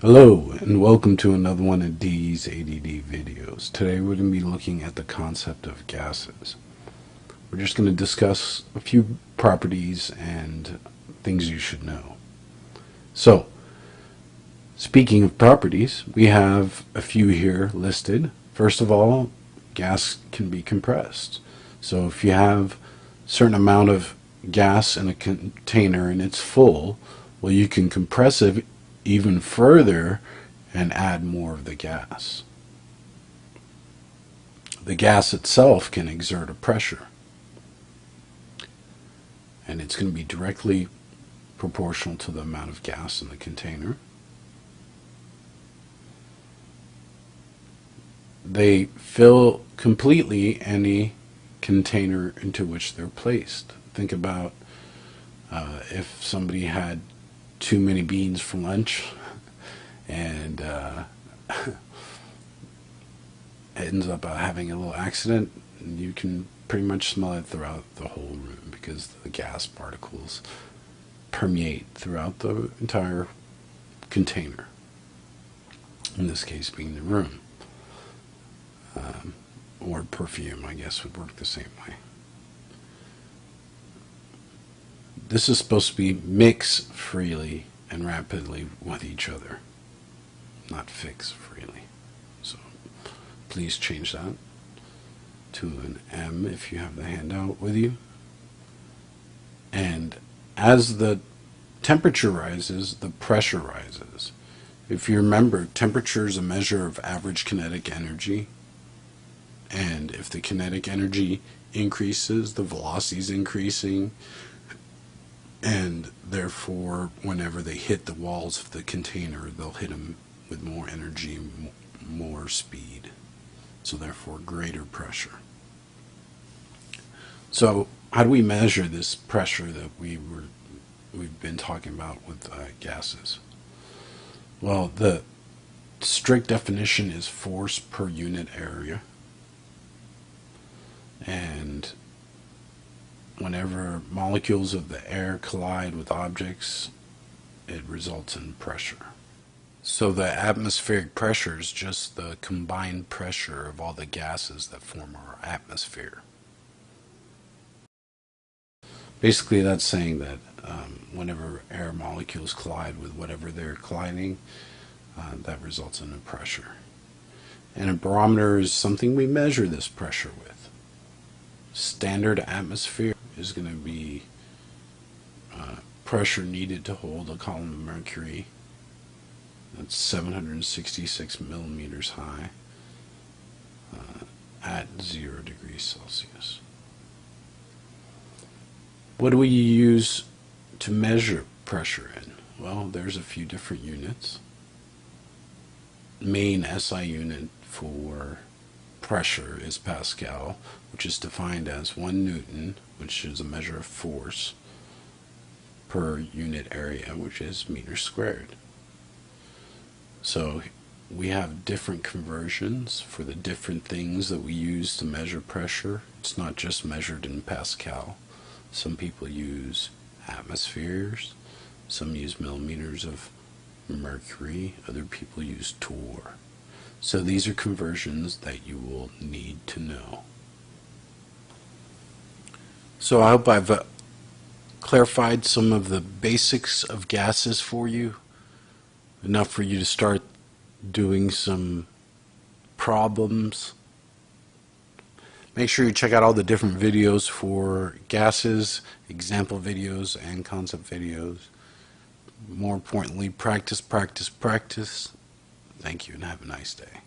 Hello and welcome to another one of D's ADD videos. Today we're going to be looking at the concept of gases. We're just going to discuss a few properties and things you should know. So, speaking of properties, we have a few here listed. First of all, gas can be compressed. So if you have a certain amount of gas in a container and it's full, well, you can compress it even further and add more of the gas. The gas itself can exert a pressure, and it's going to be directly proportional to the amount of gas in the container. They fill completely any container into which they're placed. Think about if somebody had too many beans for lunch and ends up having a little accident, you can pretty much smell it throughout the whole room because the gas particles permeate throughout the entire container, in this case being the room. Or perfume, I guess, would work the same way. This is supposed to be mix freely and rapidly with each other, not fix freely. So please change that to an M if you have the handout with you. And as the temperature rises, the pressure rises. If you remember, temperature is a measure of average kinetic energy. And if the kinetic energy increases, the velocity is increasing. And therefore, whenever they hit the walls of the container, they'll hit them with more energy, more speed. So therefore, greater pressure. So how do we measure this pressure that we've been talking about with gases? Well, the strict definition is force per unit area. And whenever molecules of the air collide with objects, it results in pressure. So the atmospheric pressure is just the combined pressure of all the gases that form our atmosphere. Basically, that's saying that whenever air molecules collide with whatever they're colliding, that results in a pressure. And a barometer is something we measure this pressure with. Standard atmosphere is going to be pressure needed to hold a column of mercury that's 766 millimeters high at 0 degrees Celsius. What do we use to measure pressure in? Well, there's a few different units. Main SI unit for pressure is Pascal, which is defined as 1 Newton, which is a measure of force, per unit area, which is meters squared. So we have different conversions for the different things that we use to measure pressure. It's not just measured in Pascal. Some people use atmospheres, some use millimeters of mercury, other people use torr. So these are conversions that you will need to know. So I hope I've clarified some of the basics of gases for you, enough for you to start doing some problems. Make sure you check out all the different videos for gases, example videos, and concept videos. More importantly, practice, practice, practice. Thank you and have a nice day.